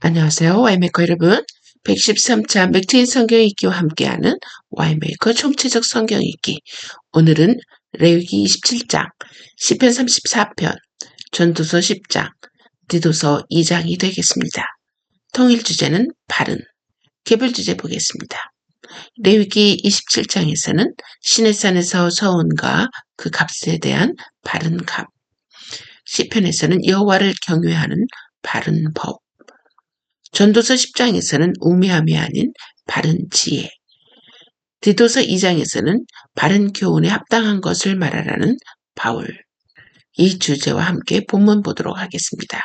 안녕하세요. 와이메이커 여러분. 113차 맥트인 성경 읽기와 함께하는 와이메이커 총체적 성경 읽기. 오늘은 레위기 27장, 시편 34편, 전도서 10장, 디도서 2장이 되겠습니다. 통일 주제는 바른. 개별 주제 보겠습니다. 레위기 27장에서는 시내산에서 서온과 그 값에 대한 바른 값. 시편에서는 여호와를 경외하는 바른 법. 전도서 10장에서는 우매함이 아닌 바른 지혜, 디도서 2장에서는 바른 교훈에 합당한 것을 말하라는 바울. 이 주제와 함께 본문 보도록 하겠습니다.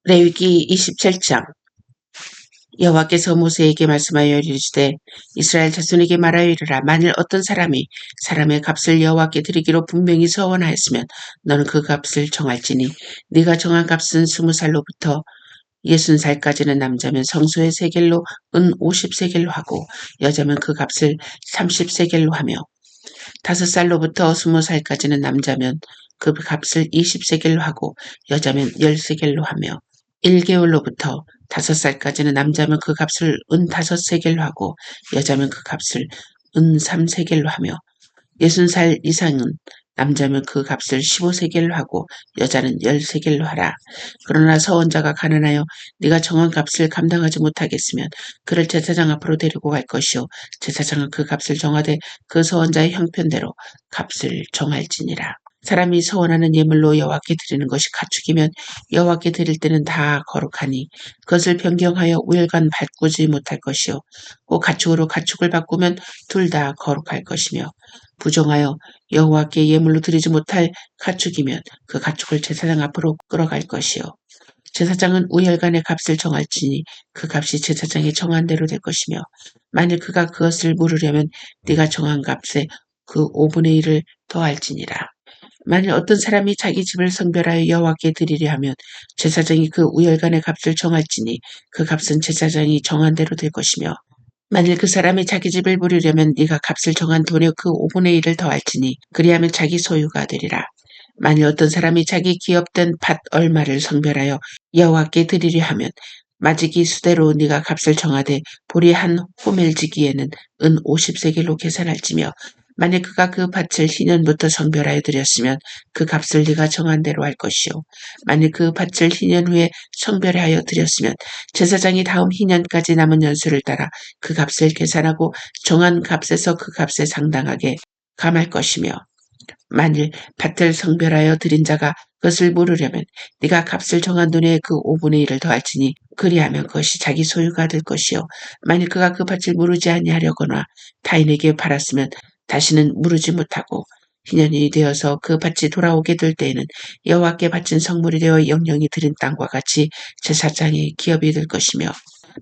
레위기 27장. 여호와께서 모세에게 말씀하여 이르시되 이스라엘 자손에게 말하여 이르라. 만일 어떤 사람이 사람의 값을 여호와께 드리기로 분명히 서원하였으면 너는 그 값을 정할지니 네가 정한 값은 20살로부터 60살까지는 남자면 성소의 세겔로 은 50세겔로 하고 여자면 그 값을 30세겔로 하며 5살로부터 20살까지는 남자면 그 값을 20세겔로 하고 여자면 10세겔로 하며 1개월로부터 5살까지는 남자면 그 값을 은 5세겔로 하고 여자면 그 값을 은 3세겔로 하며 60살 이상은 남자면 그 값을 15세겔로 하고 여자는 10세겔로 하라. 그러나 서원자가 가난하여 네가 정한 값을 감당하지 못하겠으면 그를 제사장 앞으로 데리고 갈 것이요 제사장은 그 값을 정하되 그 서원자의 형편대로 값을 정할지니라. 사람이 서원하는 예물로 여호와께 드리는 것이 가축이면 여호와께 드릴 때는 다 거룩하니 그것을 변경하여 우열간 바꾸지 못할 것이요 꼭 가축으로 가축을 바꾸면 둘 다 거룩할 것이며 부정하여 여호와께 예물로 드리지 못할 가축이면 그 가축을 제사장 앞으로 끌어갈 것이요 제사장은 우열간의 값을 정할지니 그 값이 제사장이 정한 대로 될 것이며 만일 그가 그것을 물으려면 네가 정한 값에 그 5분의 1을 더할지니라. 만일 어떤 사람이 자기 집을 성별하여 여호와께 드리려 하면 제사장이 그 우열간의 값을 정할지니 그 값은 제사장이 정한 대로 될 것이며 만일 그 사람이 자기 집을 부리려면 네가 값을 정한 돈의 그 5분의 1을 더할지니 그리하면 자기 소유가 되리라. 만일 어떤 사람이 자기 기업된 밭 얼마를 성별하여 여호와께 드리려 하면 마지기 수대로 네가 값을 정하되 보리 한 호멜지기에는 은 50세겔로 계산할지며 만일 그가 그 밭을 희년부터 성별하여 드렸으면 그 값을 네가 정한 대로 할 것이요 만일 그 밭을 희년 후에 성별하여 드렸으면 제사장이 다음 희년까지 남은 연수를 따라 그 값을 계산하고 정한 값에서 그 값에 상당하게 감할 것이며 만일 밭을 성별하여 드린 자가 그것을 물으려면 네가 값을 정한 돈의 그 5분의 1을 더할지니 그리하면 그것이 자기 소유가 될 것이요 만일 그가 그 밭을 무르지 아니하려거나 타인에게 팔았으면 다시는 무르지 못하고 희년이 되어서 그 밭이 돌아오게 될 때에는 여호와께 바친 성물이 되어 영영이 드린 땅과 같이 제사장의 기업이 될 것이며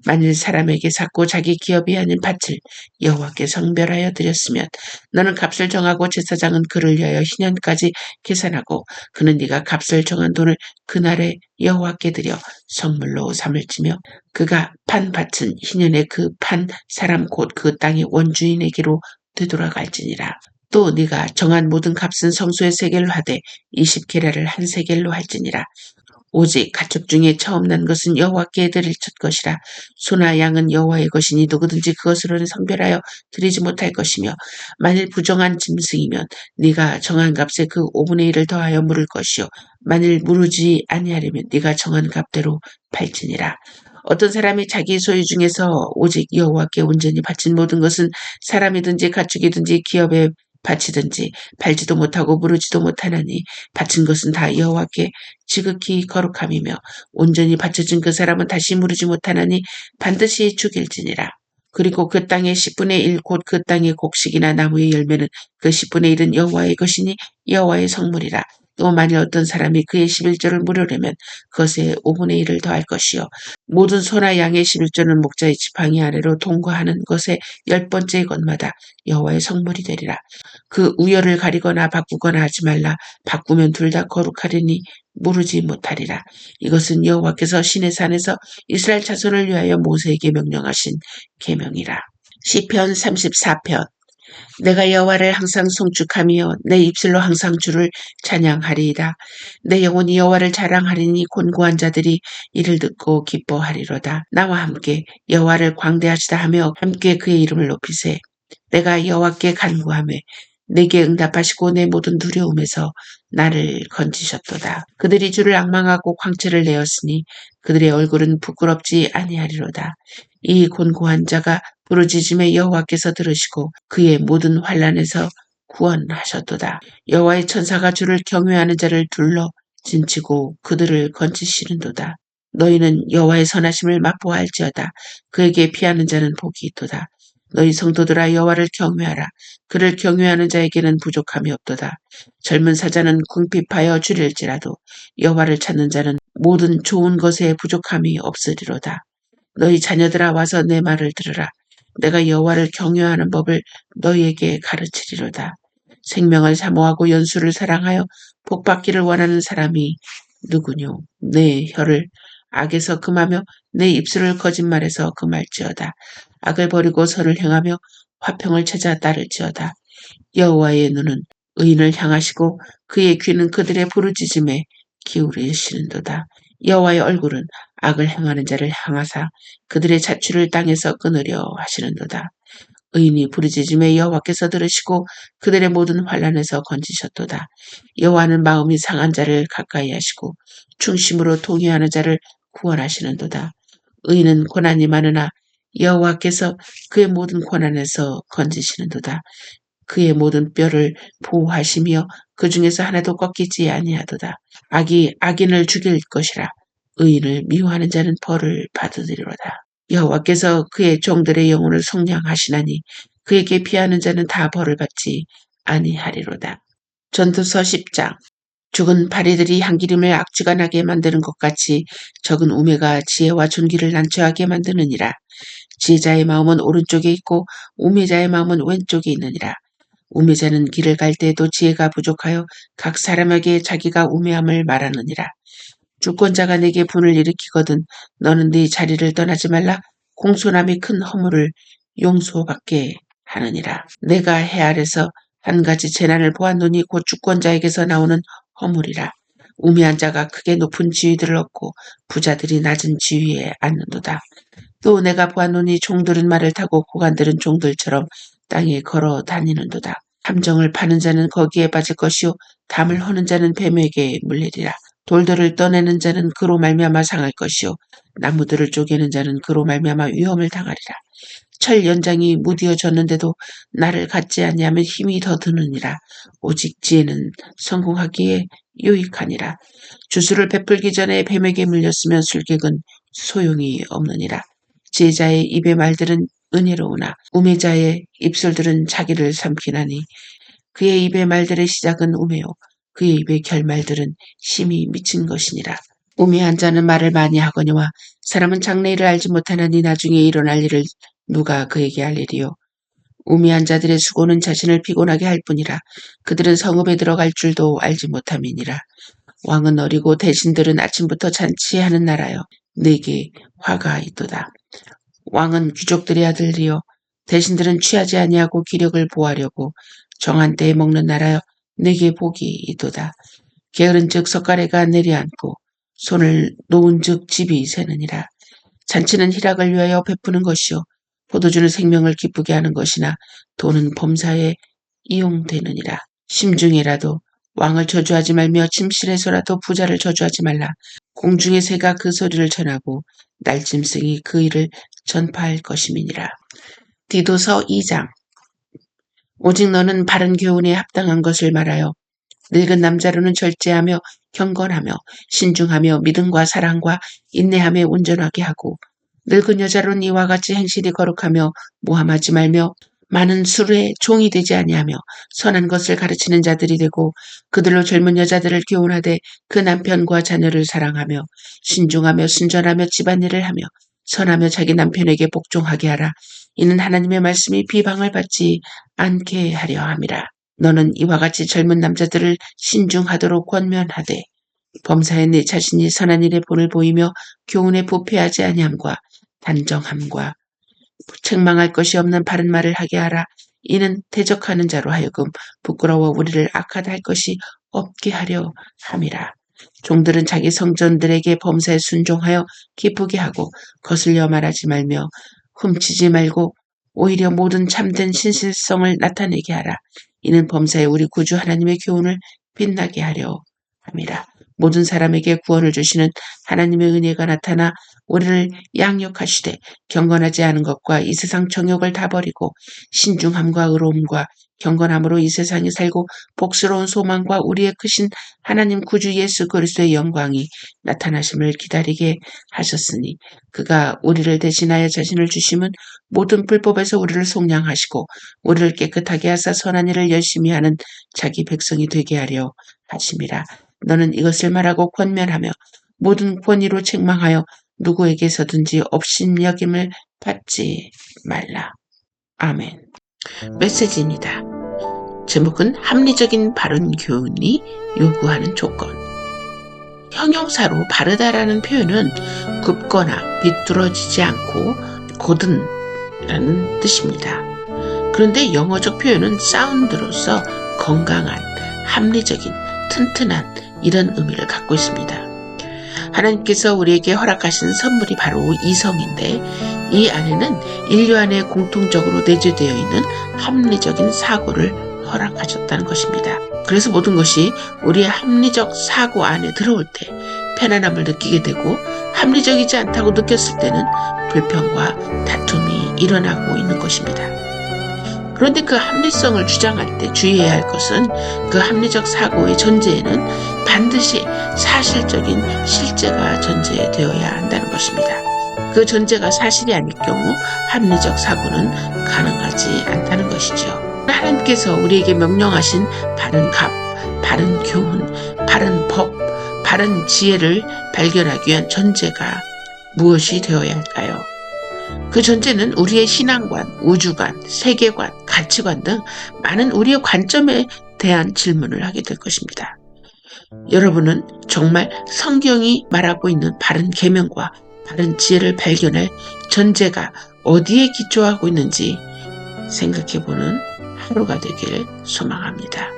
만일 사람에게 샀고 자기 기업이 아닌 밭을 여호와께 성별하여 드렸으면 너는 값을 정하고 제사장은 그를 위하여 희년까지 계산하고 그는 네가 값을 정한 돈을 그날에 여호와께 드려 선물로 삼을지며 그가 판 밭은 희년에 그 판 사람 곧 그 땅의 원주인에게로 되돌아갈지니라. 또 네가 정한 모든 값은 성소의 세겔로 하되 20게라를 한 세겔로 할지니라. 오직 가축 중에 처음 난 것은 여호와께 드릴 첫 것이라. 소나 양은 여호와의 것이니 누구든지 그것으로는 성별하여 드리지 못할 것이며 만일 부정한 짐승이면 네가 정한 값에 그 5분의 1을 더하여 물을 것이요 만일 무르지 아니하려면 네가 정한 값대로 팔지니라. 어떤 사람이 자기 소유 중에서 오직 여호와께 온전히 바친 모든 것은 사람이든지 가축이든지 기업에 바치든지 팔지도 못하고 무르지도 못하나니 바친 것은 다 여호와께 지극히 거룩함이며 온전히 바쳐진 그 사람은 다시 무르지 못하나니 반드시 죽일지니라. 그리고 그 땅의 10분의 1 곧 그 땅의 곡식이나 나무의 열매는 그 10분의 1은 여호와의 것이니 여호와의 성물이라. 또 만일 어떤 사람이 그의 11조를 물으려면 그것에 5분의 1을 더할 것이요 모든 소나 양의 11조는 목자의 지팡이 아래로 통과하는 것의 10번째 것마다 여호와의 성물이 되리라. 그 우열을 가리거나 바꾸거나 하지 말라. 바꾸면 둘 다 거룩하리니 모르지 못하리라. 이것은 여호와께서 시내산에서 이스라엘 자손을 위하여 모세에게 명령하신 계명이라. 시편 34편. 내가 여호와를 항상 송축하며 내 입술로 항상 주를 찬양하리이다. 내 영혼이 여호와를 자랑하리니 곤고한 자들이 이를 듣고 기뻐하리로다. 나와 함께 여호와를 광대하시다 하며 함께 그의 이름을 높이세. 내가 여호와께 간구하며 내게 응답하시고 내 모든 두려움에서 나를 건지셨도다. 그들이 주를 앙망하고 광채를 내었으니 그들의 얼굴은 부끄럽지 아니하리로다. 이 곤고한 자가 부르짖음에 여호와께서 들으시고 그의 모든 환난에서 구원하셨도다. 여호와의 천사가 주를 경외하는 자를 둘러 진치고 그들을 건지시는도다. 너희는 여호와의 선하심을 맛보아할지어다. 그에게 피하는 자는 복이 있도다. 너희 성도들아 여호와를 경외하라. 그를 경외하는 자에게는 부족함이 없도다. 젊은 사자는 궁핍하여 주릴지라도 여호와를 찾는 자는 모든 좋은 것에 부족함이 없으리로다. 너희 자녀들아 와서 내 말을 들으라. 내가 여호와를 경외하는 법을 너희에게 가르치리로다. 생명을 사모하고 연수를 사랑하여 복받기를 원하는 사람이 누구뇨? 내 혀를 악에서 금하며 내 입술을 거짓말에서 금할지어다. 악을 버리고 선을 행하며 화평을 찾아 따를지어다. 여호와의 눈은 의인을 향하시고 그의 귀는 그들의 부르짖음에 기울이시는도다. 여호와의 얼굴은 악을 행하는 자를 향하사 그들의 자취를 땅에서 끊으려 하시는도다. 의인이 부르짖음에 여호와께서 들으시고 그들의 모든 환난에서 건지셨도다. 여호와는 마음이 상한 자를 가까이 하시고 충심으로 통회하는 자를 구원하시는도다. 의인은 고난이 많으나 여호와께서 그의 모든 고난에서 건지시는도다. 그의 모든 뼈를 보호하시며 그 중에서 하나도 꺾이지 아니하도다. 악이 악인을 죽일 것이라. 의인을 미워하는 자는 벌을 받으리로다. 여호와께서 그의 종들의 영혼을 속량하시나니 그에게 피하는 자는 다 벌을 받지 아니하리로다. 전도서 10장. 죽은 파리들이 향기름을 악취가 나게 만드는 것 같이 적은 우매가 지혜와 존귀를 난처하게 만드느니라. 지혜자의 마음은 오른쪽에 있고 우매자의 마음은 왼쪽에 있느니라. 우매자는 길을 갈 때에도 지혜가 부족하여 각 사람에게 자기가 우매함을 말하느니라. 주권자가 내게 분을 일으키거든 너는 네 자리를 떠나지 말라. 공손함이 큰 허물을 용서받게 하느니라. 내가 해 아래서 한 가지 재난을 보았노니 곧 주권자에게서 나오는 허물이라. 우매한 자가 크게 높은 지위들을 얻고 부자들이 낮은 지위에 앉는도다. 또 내가 보았노니 종들은 말을 타고 고관들은 종들처럼 땅에 걸어 다니는도다. 함정을 파는 자는 거기에 빠질 것이요 담을 허는 자는 뱀에게 물리리라. 돌들을 떠내는 자는 그로 말미암아 상할 것이요 나무들을 쪼개는 자는 그로 말미암아 위험을 당하리라. 철 연장이 무디어졌는데도 나를 갖지 아니하면 힘이 더 드느니라. 오직 지혜는 성공하기에 유익하니라. 주술을 베풀기 전에 뱀에게 물렸으면 술객은 소용이 없느니라. 지혜자의 입의 말들은 은혜로우나 우매자의 입술들은 자기를 삼키나니 그의 입의 말들의 시작은 우매요 그의 입의 결말들은 심히 미친 것이니라. 우매한 자는 말을 많이 하거니와 사람은 장래일을 알지 못하나니 나중에 일어날 일을 누가 그에게 알리리요. 우매한 자들의 수고는 자신을 피곤하게 할 뿐이라. 그들은 성읍에 들어갈 줄도 알지 못함이니라. 왕은 어리고 대신들은 아침부터 잔치하는 나라여. 내게 화가 있도다. 왕은 귀족들의 아들이여. 대신들은 취하지 아니하고 기력을 보하려고 정한 때에 먹는 나라여. 내게 복이 있도다. 게으른즉 석가래가 내려앉고 손을 놓은즉 집이 새느니라. 잔치는 희락을 위하여 베푸는 것이요 포도주는 생명을 기쁘게 하는 것이나 돈은 범사에 이용되느니라. 심중에라도 왕을 저주하지 말며 침실에서라도 부자를 저주하지 말라. 공중의 새가 그 소리를 전하고 날짐승이 그 일을 전파할 것임이니라. 디도서 2장. 오직 너는 바른 교훈에 합당한 것을 말하여 늙은 남자로는 절제하며 경건하며 신중하며 믿음과 사랑과 인내함에 온전하게 하고 늙은 여자로는 이와 같이 행실이 거룩하며 모함하지 말며 많은 술에 종이 되지 아니하며 선한 것을 가르치는 자들이 되고 그들로 젊은 여자들을 교훈하되 그 남편과 자녀를 사랑하며 신중하며 순전하며 집안일을 하며 선하며 자기 남편에게 복종하게 하라. 이는 하나님의 말씀이 비방을 받지 않게 하려 함이라. 너는 이와 같이 젊은 남자들을 신중하도록 권면하되 범사에 내 자신이 선한 일에 본을 보이며 교훈에 부패하지 아니함과 단정함과 책망할 것이 없는 바른 말을 하게 하라. 이는 대적하는 자로 하여금 부끄러워 우리를 악하다 할 것이 없게 하려 함이라. 종들은 자기 성전들에게 범사에 순종하여 기쁘게 하고 거슬려 말하지 말며 훔치지 말고 오히려 모든 참된 신실성을 나타내게 하라. 이는 범사에 우리 구주 하나님의 교훈을 빛나게 하려 함이라. 모든 사람에게 구원을 주시는 하나님의 은혜가 나타나 우리를 양육하시되 경건하지 않은 것과 이 세상 정욕을 다 버리고 신중함과 의로움과 경건함으로 이 세상에 살고 복스러운 소망과 우리의 크신 하나님 구주 예수 그리스도의 영광이 나타나심을 기다리게 하셨으니 그가 우리를 대신하여 자신을 주심은 모든 불법에서 우리를 속량하시고 우리를 깨끗하게 하사 선한 일을 열심히 하는 자기 백성이 되게 하려 하심이라. 너는 이것을 말하고 권면하며 모든 권위로 책망하여 누구에게서든지 업신여김을 받지 말라. 아멘. 메시지입니다. 제목은 합리적인 바른 교훈이 요구하는 조건. 형용사로 바르다라는 표현은 굽거나 비뚤어지지 않고 고든이라는 뜻입니다. 그런데 영어적 표현은 사운드로서 건강한, 합리적인, 튼튼한 이런 의미를 갖고 있습니다. 하나님께서 우리에게 허락하신 선물이 바로 이성인데 이 안에는 인류 안에 공통적으로 내재되어 있는 합리적인 사고를 허락하셨다는 것입니다. 그래서 모든 것이 우리의 합리적 사고 안에 들어올 때 편안함을 느끼게 되고 합리적이지 않다고 느꼈을 때는 불평과 다툼이 일어나고 있는 것입니다. 그런데 그 합리성을 주장할 때 주의해야 할 것은 그 합리적 사고의 전제에는 반드시 사실적인 실제가 전제되어야 한다는 것입니다. 그 전제가 사실이 아닐 경우 합리적 사고는 가능하지 않다는 것이죠. 하나님께서 우리에게 명령하신 바른 값, 바른 교훈, 바른 법, 바른 지혜를 발견하기 위한 전제가 무엇이 되어야 할까요? 그 전제는 우리의 신앙관, 우주관, 세계관, 가치관 등 많은 우리의 관점에 대한 질문을 하게 될 것입니다. 여러분은 정말 성경이 말하고 있는 바른 계명과 바른 지혜를 발견할 전제가 어디에 기초하고 있는지 생각해보는 하루가 되길 소망합니다.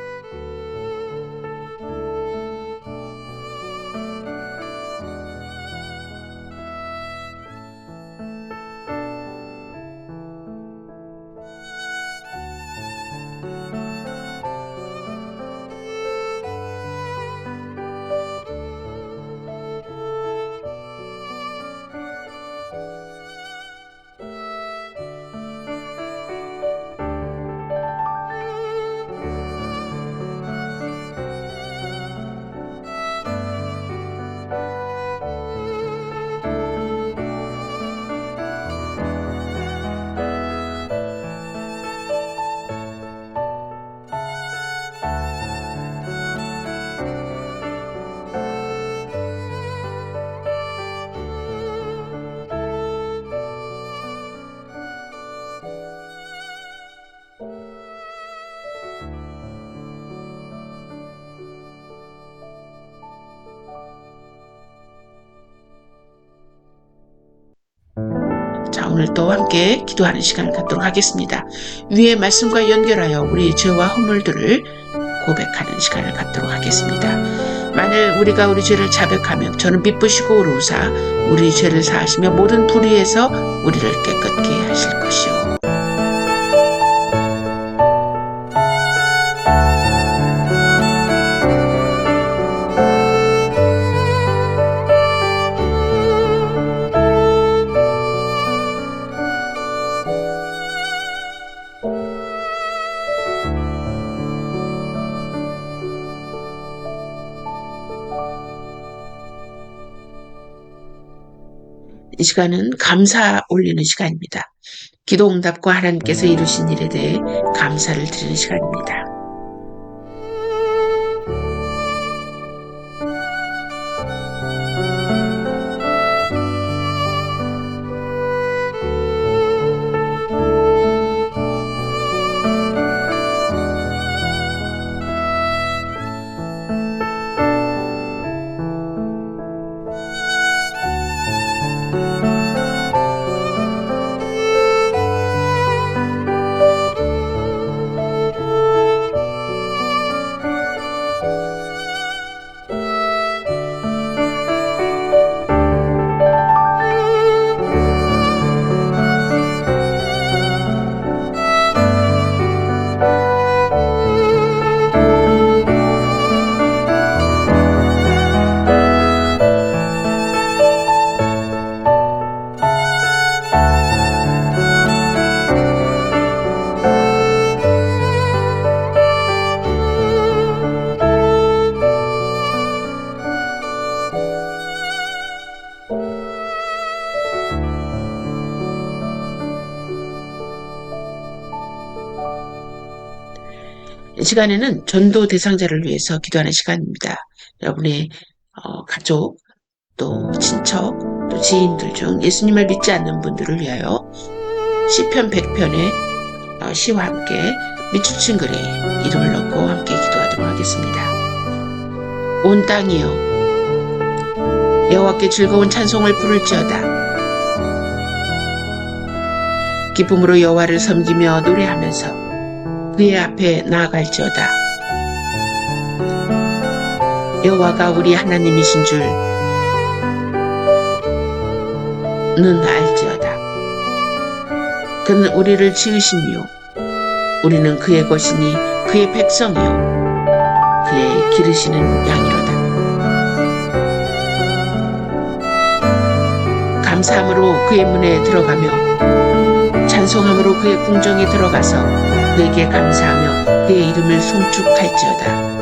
자, 오늘 또 함께 기도하는 시간을 갖도록 하겠습니다. 위의 말씀과 연결하여 우리의 죄와 허물들을 고백하는 시간을 갖도록 하겠습니다. 만일 우리가 우리 죄를 자백하면 저는 미쁘시고 의로우사 우리 죄를 사하시며 모든 불의에서 우리를 깨끗게 하실 것이요. 이 시간은 감사 올리는 시간입니다. 기도 응답과 하나님께서 이루신 일에 대해 감사를 드리는 시간입니다. 이 시간에는 전도 대상자를 위해서 기도하는 시간입니다. 여러분의 가족, 또 친척, 또 지인들 중 예수님을 믿지 않는 분들을 위하여 시편 100편의 시와 함께 밑줄 친 글에 이름을 넣고 함께 기도하도록 하겠습니다. 온 땅이여 여호와께 즐거운 찬송을 부를지어다. 기쁨으로 여호와를 섬기며 노래하면서 그의 앞에 나아갈지어다. 여호와가 우리 하나님이신 줄는 알지어다. 그는 우리를 지으심이요 우리는 그의 것이니 그의 백성이요 그의 기르시는 양이로다. 감사함으로 그의 문에 들어가며 찬송함으로 그의 궁정에 들어가서 그에게 감사하며 그의 이름을 송축할지어다.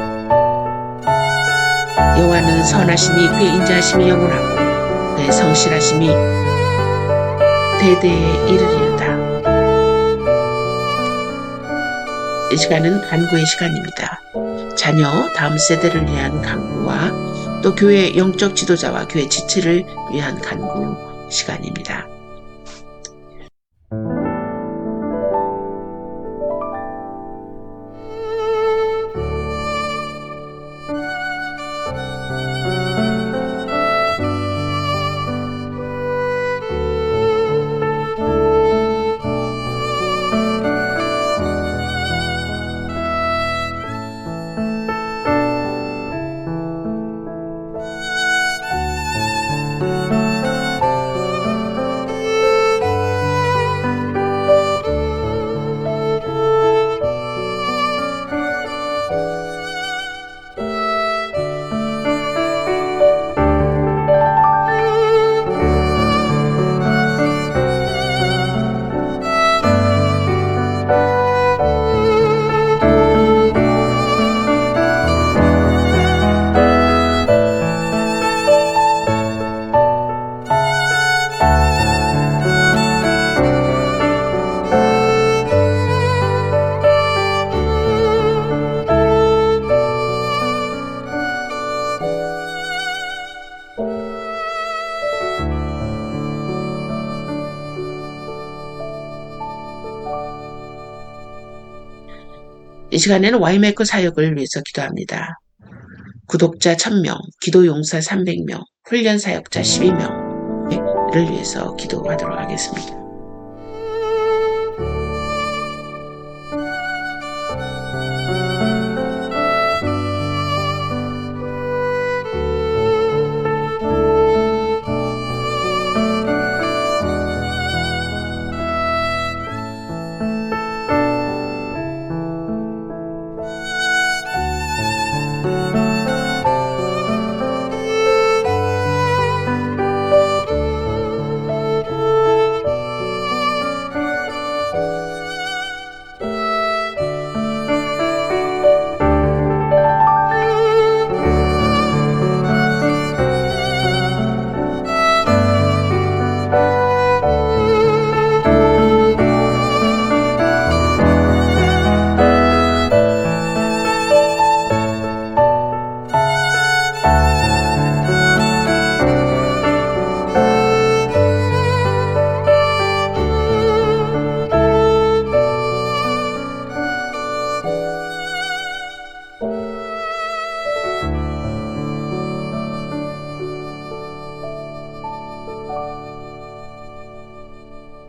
여호와는 선하시니 그의 인자하심이 영원하고 그의 성실하심이 대대에 이르리로다. 이 시간은 간구의 시간입니다. 자녀 다음 세대를 위한 간구와 또 교회 영적 지도자와 교회 지체를 위한 간구 시간입니다. 이 시간에는 와이메이커 사역을 위해서 기도합니다. 구독자 1000명, 기도용사 300명, 훈련 사역자 12명을 위해서 기도하도록 하겠습니다.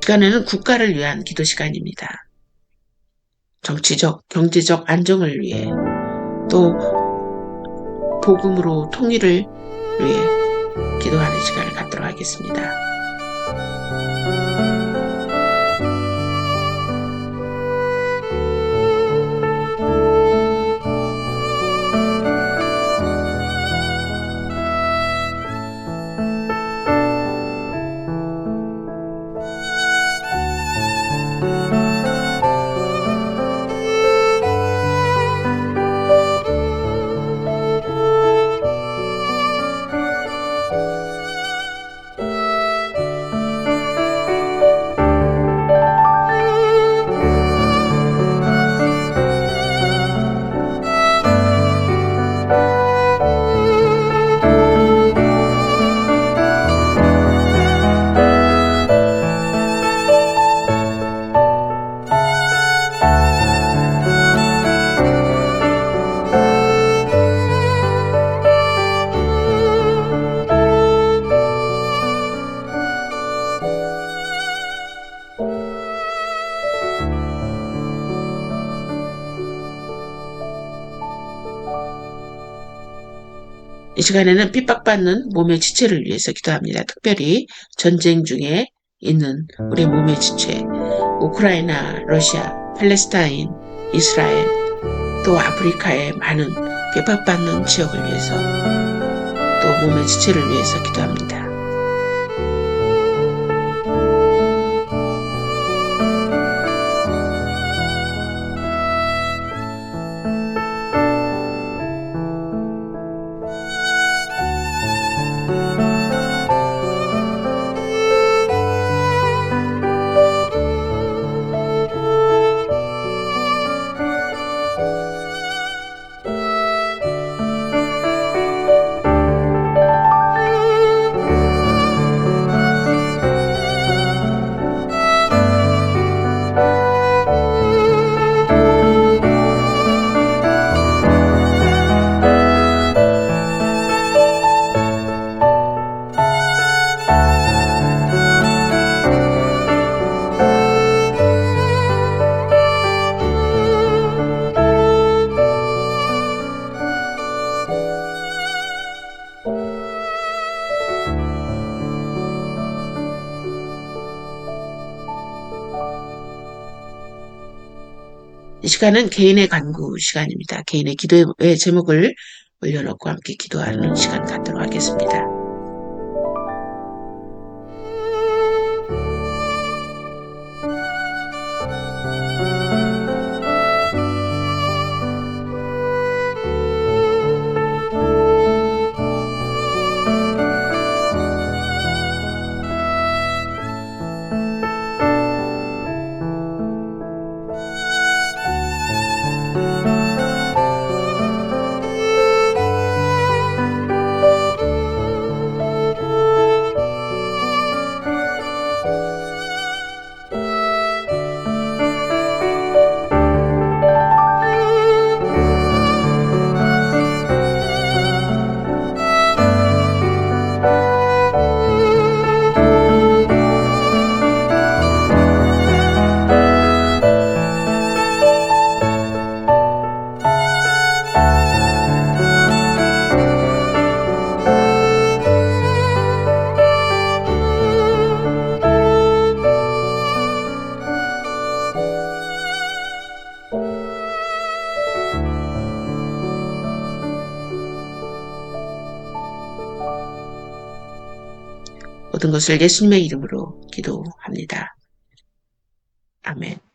시간에는 국가를 위한 기도 시간입니다. 정치적, 경제적 안정을 위해 또 복음으로 통일을 위해 기도하는 시간을 갖도록 하겠습니다. 이 시간에는 핍박받는 몸의 지체를 위해서 기도합니다. 특별히 전쟁 중에 있는 우리 몸의 지체, 우크라이나, 러시아, 팔레스타인, 이스라엘, 또 아프리카의 많은 핍박받는 지역을 위해서, 또 몸의 지체를 위해서 기도합니다. 이 시간은 개인의 간구 시간입니다. 개인의 기도의 제목을 올려놓고 함께 기도하는 시간 갖도록 하겠습니다. 모든 것을 예수님의 이름으로 기도합니다. 아멘.